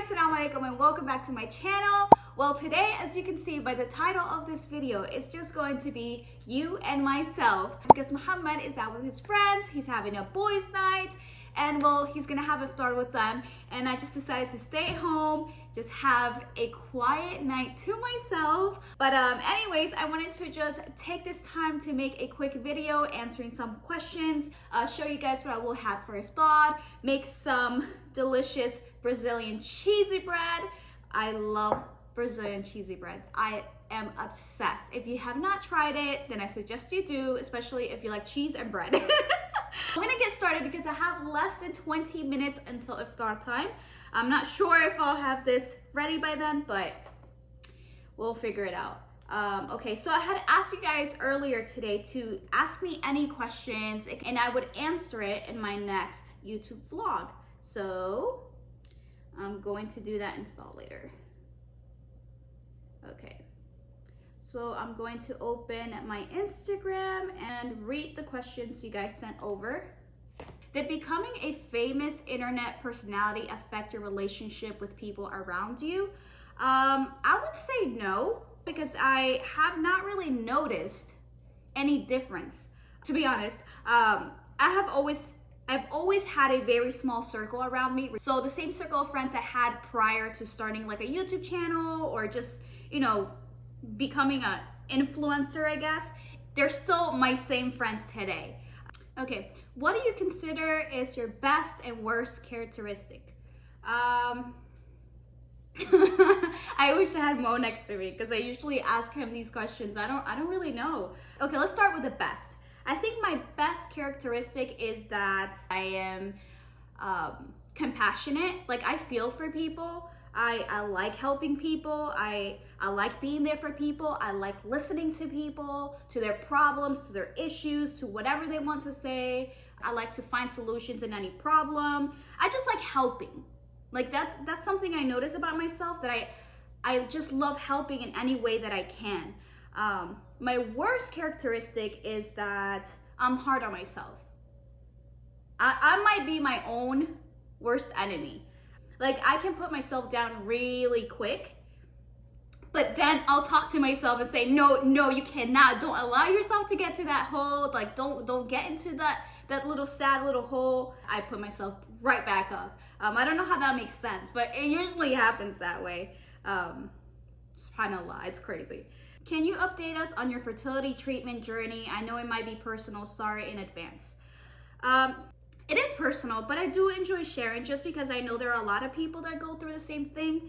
Assalamu alaikum and welcome back to my channel. Well, today, as you can see by the title of this video, it's just going to be you and myself because Mouhammad is out with his friends. He's having a boys' night and well, he's gonna have Iftar with them, and I just decided to stay home, just have a quiet night to myself. But anyways, I wanted to just take this time to make a quick video answering some questions, show you guys what I will have for Iftar, make some delicious Brazilian cheesy bread. I love Brazilian cheesy bread. I am obsessed. If you have not tried it, then I suggest you do, especially if you like cheese and bread. I'm gonna get started because I have less than 20 minutes until Iftar time. I'm not sure if I'll have this ready by then, but we'll figure it out. Okay, so I had asked you guys earlier today to ask me any questions and I would answer it in my next YouTube vlog. So I'm going to do that install later. Okay. So I'm going to open my Instagram and read the questions you guys sent over. Did becoming a famous internet personality affect your relationship with people around you? I would say no, because I have not really noticed any difference. To be honest, I've always had a very small circle around me. So the same circle of friends I had prior to starting like a YouTube channel or just, you know, becoming an influencer, I guess, they're still my same friends today. Okay, what do you consider is your best and worst characteristic? I wish I had Mo next to me because I usually ask him these questions. I don't really know. Okay, let's start with the best. I think my best characteristic is that I am compassionate. Like, I feel for people. I like helping people. I like being there for people. I like listening to people, to their problems, to their issues, to whatever they want to say. I like to find solutions in any problem. I just like helping. Like that's something I notice about myself, that I just love helping in any way that I can. My worst characteristic is that I'm hard on myself. I might be my own worst enemy. Like, I can put myself down really quick, but then I'll talk to myself and say, no, you cannot. Don't allow yourself to get to that hole. Like, don't get into that little sad little hole. I put myself right back up. I don't know how that makes sense, but it usually happens that way. SubhanAllah, it's crazy. Can you update us on your fertility treatment journey? I know it might be personal. Sorry in advance. It is personal, but I do enjoy sharing just because I know there are a lot of people that go through the same thing.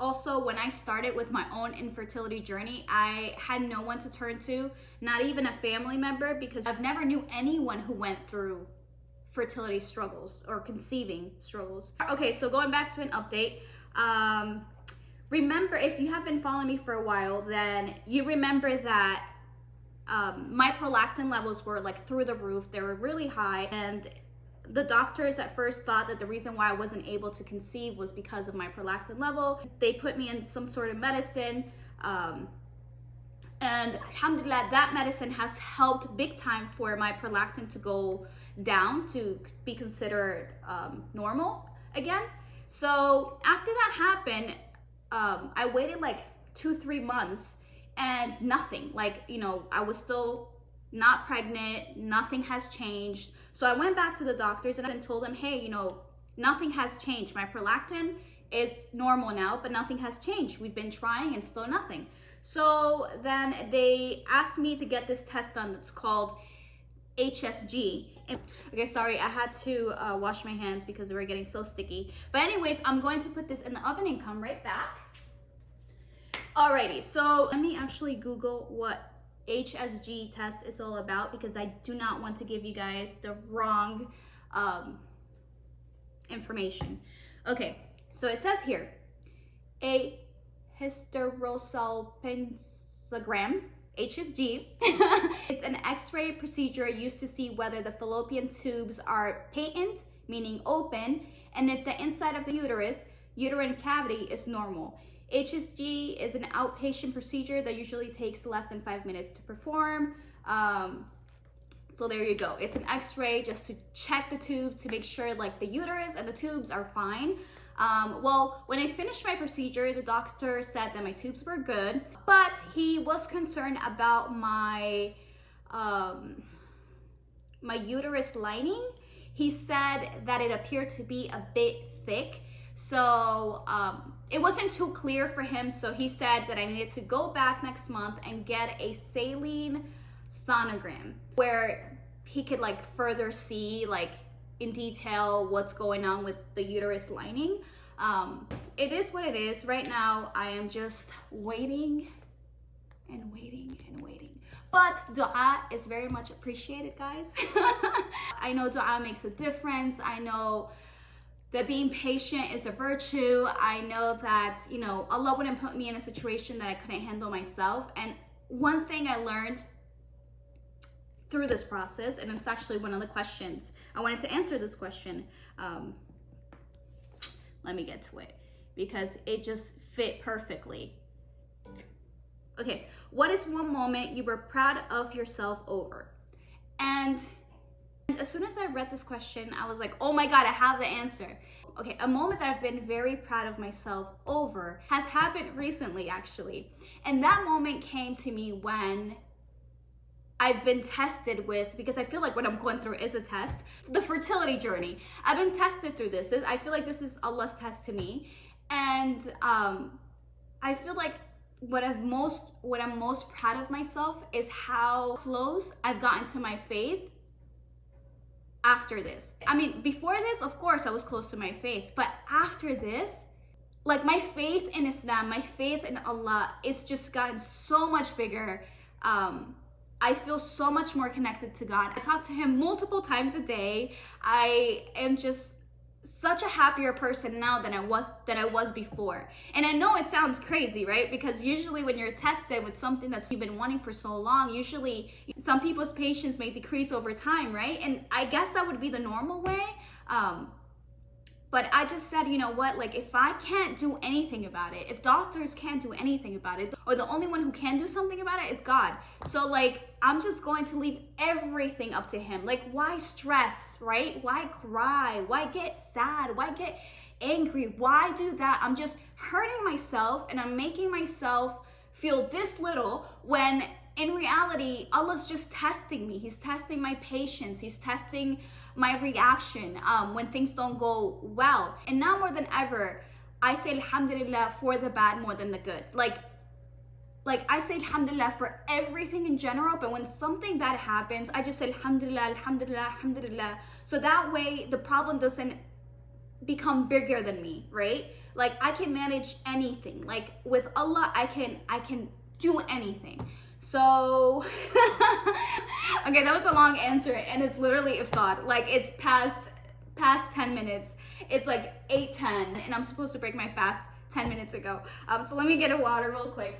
Also, when I started with my own infertility journey, I had no one to turn to, not even a family member, because I've never knew anyone who went through fertility struggles or conceiving struggles. Okay, so going back to an update. Remember, if you have been following me for a while, then you remember that my prolactin levels were like through the roof. They were really high, and the doctors at first thought that the reason why I wasn't able to conceive was because of my prolactin level. They put me in some sort of medicine, and alhamdulillah, that medicine has helped big time for my prolactin to go down to be considered normal again. So after that happened, I waited like 2-3 months and nothing, like, you know, I was still not pregnant, nothing has changed. So I went back to the doctors and I told them, hey, you know, nothing has changed. My prolactin is normal now, but nothing has changed. We've been trying and still nothing. So then they asked me to get this test done that's called HSG. Okay, sorry, I had to wash my hands because they were getting so sticky. But anyways, I'm going to put this in the oven and come right back. Alrighty, so let me actually Google what HSG test is all about because I do not want to give you guys the wrong information. Okay, so it says here, a hysterosalpingogram, HSG. It's an X-ray procedure used to see whether the fallopian tubes are patent, meaning open, and if the inside of the uterine cavity is normal. HSG is an outpatient procedure that usually takes less than 5 minutes to perform. So there you go. It's an X-ray just to check the tubes to make sure like the uterus and the tubes are fine. Well, when I finished my procedure, the doctor said that my tubes were good, but he was concerned about my my uterus lining. He said that it appeared to be a bit thick, so it wasn't too clear for him. So he said that I needed to go back next month and get a saline sonogram where he could like further see like in detail what's going on with the uterus lining. It is what it is. Right now, I am just waiting and waiting and waiting. But dua is very much appreciated, guys. I know dua makes a difference. I know that being patient is a virtue. I know that, you know, Allah wouldn't put me in a situation that I couldn't handle myself. And one thing I learned through this process, and it's actually one of the questions, I wanted to answer this question. Let me get to it because it just fit perfectly. Okay, what is one moment you were proud of yourself over? And as soon as I read this question, I was like, oh my God, I have the answer. Okay, a moment that I've been very proud of myself over has happened recently, actually. And that moment came to me when I've been tested with, because I feel like what I'm going through is a test, the fertility journey. I've been tested through this. I feel like this is Allah's test to me. And I feel like what I'm most proud of myself is how close I've gotten to my faith after this. I mean, before this, of course, I was close to my faith, but after this, like my faith in Islam, my faith in Allah, it's just gotten so much bigger. I feel so much more connected to God. I talk to him multiple times a day. I am just such a happier person now than I was before. And I know it sounds crazy, right? Because usually when you're tested with something that you've been wanting for so long, usually some people's patience may decrease over time, right? And I guess that would be the normal way. But I just said, you know what, like if I can't do anything about it, if doctors can't do anything about it, or the only one who can do something about it is God. So like, I'm just going to leave everything up to him. Like, why stress, right? Why cry? Why get sad? Why get angry? Why do that? I'm just hurting myself and I'm making myself feel this little when in reality, Allah's just testing me. He's testing my patience. He's testing my reaction when things don't go well. And now more than ever, I say alhamdulillah for the bad more than the good. Like I say alhamdulillah for everything in general, but when something bad happens, I just say alhamdulillah, alhamdulillah, alhamdulillah. So that way the problem doesn't become bigger than me, right? Like I can manage anything. Like with Allah, I can do anything. So, okay, that was a long answer and it's literally Iftar. Like it's past 10 minutes. It's like 8:10 and I'm supposed to break my fast 10 minutes ago. So let me get a water real quick.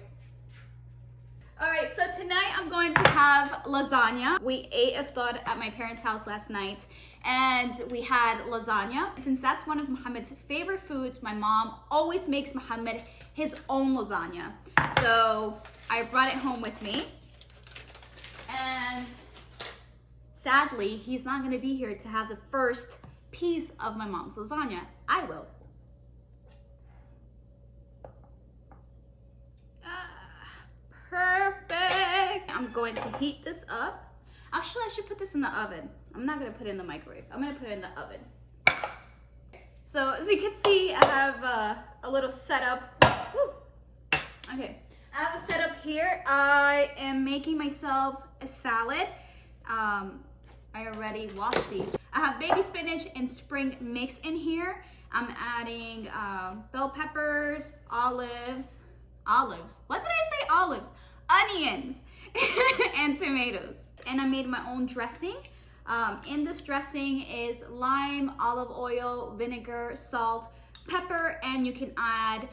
All right, so tonight I'm going to have lasagna. We ate Iftar at my parents' house last night and we had lasagna. Since that's one of Muhammad's favorite foods, my mom always makes Muhammad his own lasagna. So I brought it home with me. And sadly, he's not gonna be here to have the first piece of my mom's lasagna. I will. Perfect. I'm going to heat this up. Actually, I should put this in the oven. I'm not gonna put it in the microwave. I'm gonna put it in the oven. So as you can see, I have a little setup. Woo. Okay, I have a setup here. I am making myself a salad. I already washed these. I have baby spinach and spring mix in here. I'm adding bell peppers, olives. What did I say? Olives. Onions and tomatoes. And I made my own dressing. In this dressing is lime, olive oil, vinegar, salt, pepper, and you can add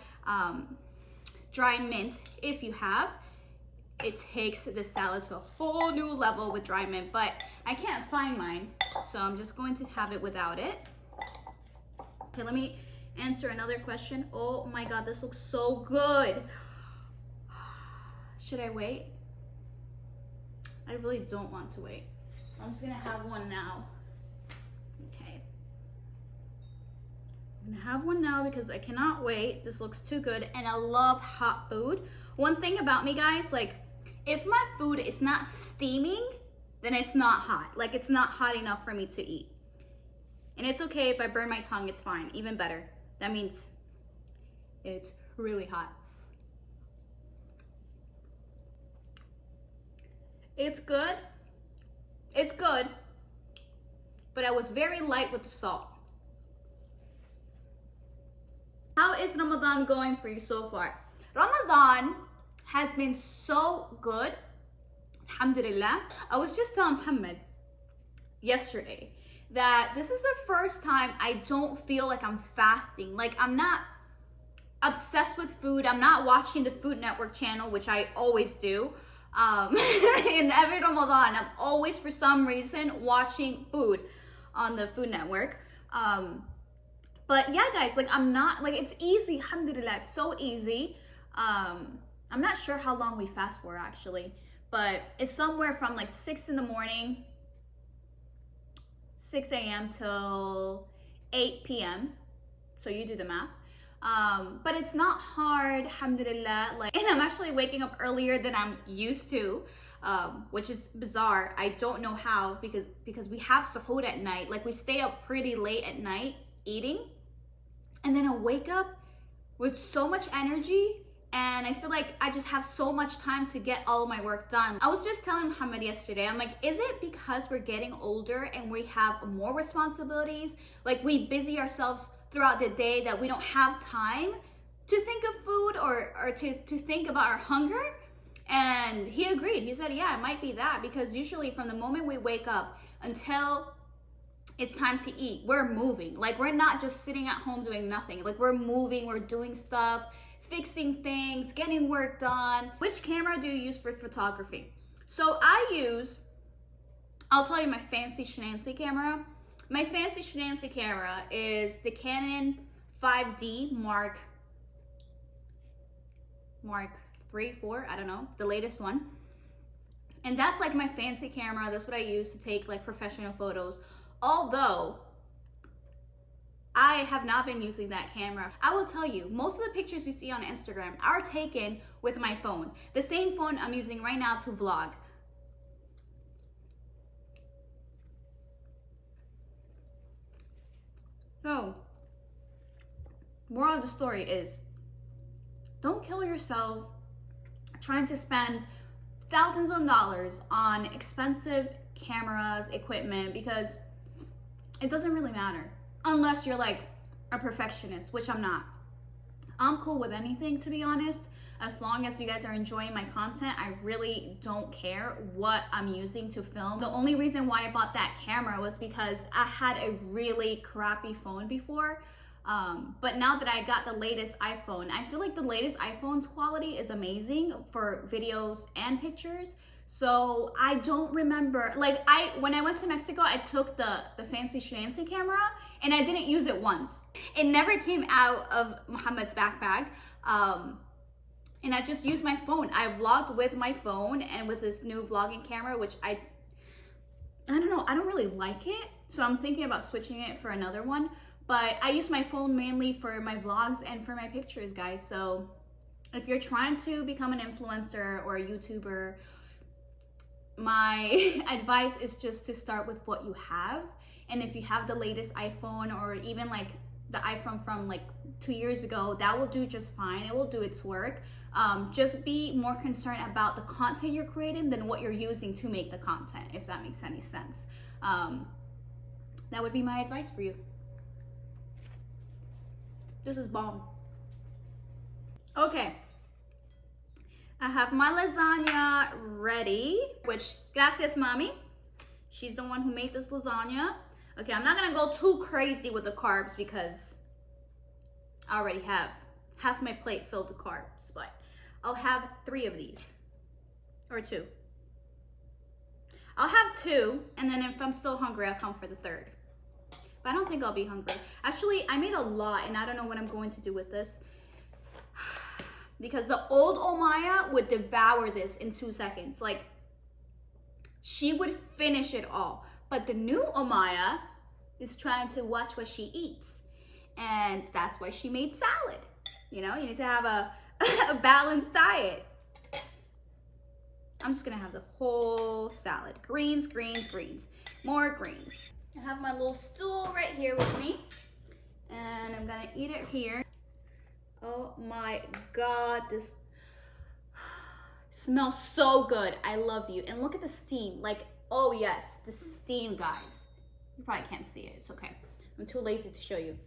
dry mint if you have. It takes the salad to a whole new level with dry mint, but I can't find mine, so I'm just going to have it without it. Okay, let me answer another question. Oh my God, this looks so good. Should I wait? I really don't want to wait. I'm just gonna have one now. Okay. I'm gonna have one now because I cannot wait. This looks too good, and I love hot food. One thing about me, guys, like if my food is not steaming, then it's not hot. Like it's not hot enough for me to eat. And it's okay if I burn my tongue, it's fine, even better. That means it's really hot. It's good. It's good. But I was very light with the salt. How is Ramadan going for you so far? Ramadan has been so good. Alhamdulillah. I was just telling Mouhammad yesterday that this is the first time I don't feel like I'm fasting. Like I'm not obsessed with food. I'm not watching the Food Network channel, which I always do. In every Ramadan, I'm always for some reason watching food on the Food Network. But yeah, guys, like I'm not, like it's easy, alhamdulillah, it's so easy. I'm not sure how long we fast for actually, but it's somewhere from like 6 in the morning, 6 a.m. till 8 p.m. So you do the math. But it's not hard, alhamdulillah, like, and I'm actually waking up earlier than I'm used to, which is bizarre. I don't know how, because we have suhoor at night, like we stay up pretty late at night eating, and then I wake up with so much energy, and I feel like I just have so much time to get all of my work done. I was just telling Mouhammad yesterday, I'm like, is it because we're getting older and we have more responsibilities? Like we busy ourselves throughout the day that we don't have time to think of food or to think about our hunger? And he agreed. He said, yeah, it might be that, because usually from the moment we wake up until it's time to eat, we're moving. Like we're not just sitting at home doing nothing. Like we're moving, we're doing stuff, fixing things, getting work done. Which camera do you use for photography? So I'll tell you my fancy schmancy camera. My fancy schmancy camera is the Canon 5D Mark 3, 4, I don't know, the latest one. And that's like my fancy camera. That's what I use to take like professional photos. Although I have not been using that camera. I will tell you, most of the pictures you see on Instagram are taken with my phone. The same phone I'm using right now to vlog. So, moral of the story is, don't kill yourself trying to spend thousands of dollars on expensive cameras, equipment, because it doesn't really matter. Unless you're like a perfectionist, which I'm not. I'm cool with anything, to be honest. As long as you guys are enjoying my content, I really don't care what I'm using to film. The only reason why I bought that camera was because I had a really crappy phone before. But now that I got the latest iPhone, I feel like the latest iPhone's quality is amazing for videos and pictures. So I don't remember, like when I went to Mexico, I took the fancy schmancy camera and I didn't use it once. It never came out of Mouhammad's backpack. And I just used my phone. I vlogged with my phone and with this new vlogging camera, which I don't know, I don't really like it. So I'm thinking about switching it for another one. But I use my phone mainly for my vlogs and for my pictures, guys. So if you're trying to become an influencer or a YouTuber, my advice is just to start with what you have. And if you have the latest iPhone, or even like the iPhone from like 2 years ago, that will do just fine. It will do its work. Just be more concerned about the content you're creating than what you're using to make the content, if that makes any sense. That would be my advice for you. This is bomb. Okay. I have my lasagna ready, which, gracias, mommy. She's the one who made this lasagna. Okay, I'm not gonna go too crazy with the carbs because I already have half my plate filled with carbs, but I'll have 3 of these, or 2. I'll have 2, and then if I'm still hungry, I'll come for the 3rd. But I don't think I'll be hungry. Actually, I made a lot, and I don't know what I'm going to do with this. Because the old Omaya would devour this in 2 seconds. Like, she would finish it all. But the new Omaya is trying to watch what she eats. And that's why she made salad. You know, you need to have a balanced diet. I'm just gonna have the whole salad. Greens, greens, greens. More greens. I have my little stool right here with me. And I'm gonna eat it here. Oh my God, this smells so good. I love you. And look at the steam. Like, oh yes, the steam, guys. You probably can't see it, it's okay. I'm too lazy to show you.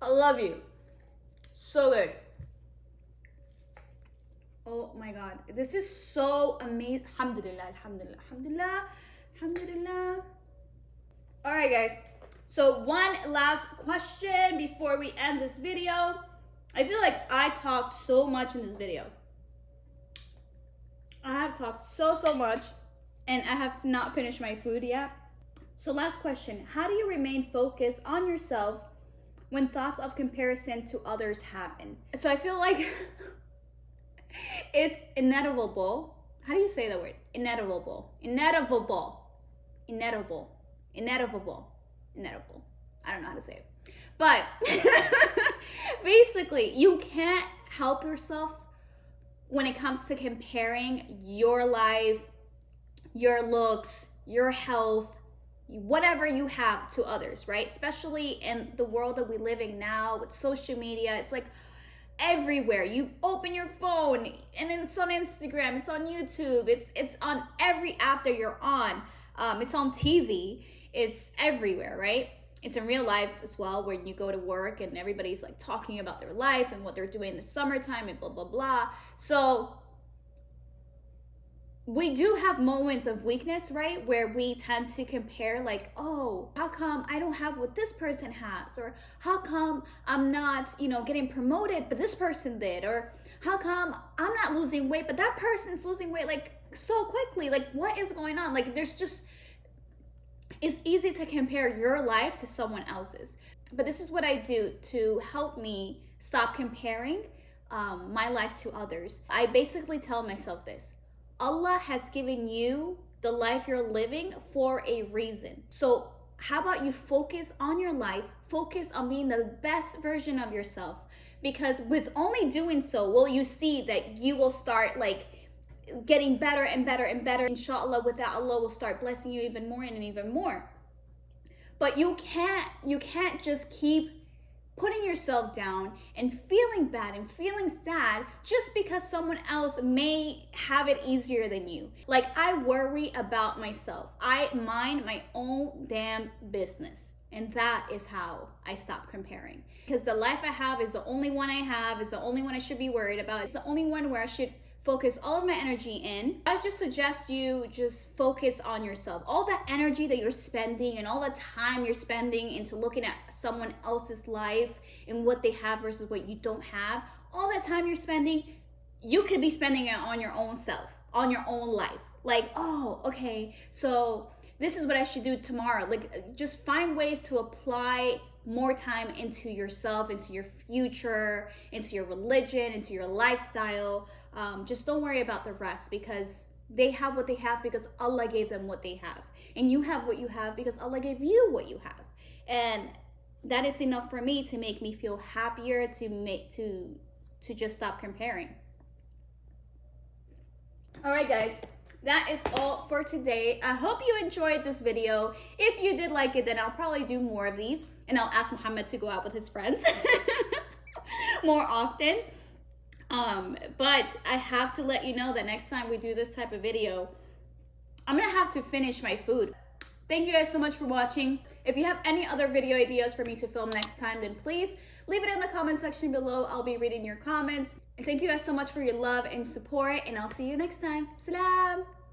I love you. So good. Oh my God. This is so amazing. Alhamdulillah, alhamdulillah, alhamdulillah, alhamdulillah. All right, guys. So one last question before we end this video. I feel like I talked so much in this video. I have talked so much and I have not finished my food yet. So last question. How do you remain focused on yourself when thoughts of comparison to others happen? So I feel like it's inevitable. How do you say that word? Inevitable. Inevitable. Inevitable. Inevitable. Inevitable. I don't know how to say it. But basically, you can't help yourself when it comes to comparing your life, your looks, your health, whatever you have to others, right? Especially in the world that we're living now with social media. It's like everywhere. You open your phone and it's on Instagram, it's on YouTube, it's on every app that you're on. It's on TV, it's everywhere, right? It's in real life as well, when you go to work and everybody's like talking about their life and what they're doing in the summertime and blah, blah, blah. So we do have moments of weakness, right? Where we tend to compare like, oh, how come I don't have what this person has? Or how come I'm not, getting promoted, but this person did? Or how come I'm not losing weight, but that person's losing weight like so quickly? Like, what is going on? Like, it's easy to compare your life to someone else's. But this is what I do to help me stop comparing my life to others. I basically tell myself this: Allah has given you the life you're living for a reason. So how about you focus on your life, focus on being the best version of yourself, because with only doing so will you see that you will start like getting better and better and better. Inshallah, with that, Allah will start blessing you even more and even more. But you can't just keep putting yourself down and feeling bad and feeling sad just because someone else may have it easier than you. Like, I worry about myself. I mind my own damn business. And that is how I stop comparing. Because the life I have is the only one I have, is the only one I should be worried about. It's the only one where I should focus all of my energy in. I just suggest you just focus on yourself. All that energy that you're spending and all the time you're spending into looking at someone else's life and what they have versus what you don't have, all that time you're spending, you could be spending it on your own self, on your own life. Like, oh, okay, so this is what I should do tomorrow. Like, just find ways to apply more time into yourself, into your future, into your religion, into your lifestyle. Just don't worry about the rest, because they have what they have because Allah gave them what they have. And you have what you have because Allah gave you what you have. And that is enough for me to make me feel happier, to just stop comparing. All right, guys. That is all for today. I hope you enjoyed this video. If you did like it, then I'll probably do more of these, and I'll ask Mouhammad to go out with his friends more often. But I have to let you know that next time we do this type of video, I'm gonna have to finish my food. Thank you guys so much for watching. If you have any other video ideas for me to film next time, then please leave it in the comment section below. I'll be reading your comments. And thank you guys so much for your love and support, and I'll see you next time. Salam.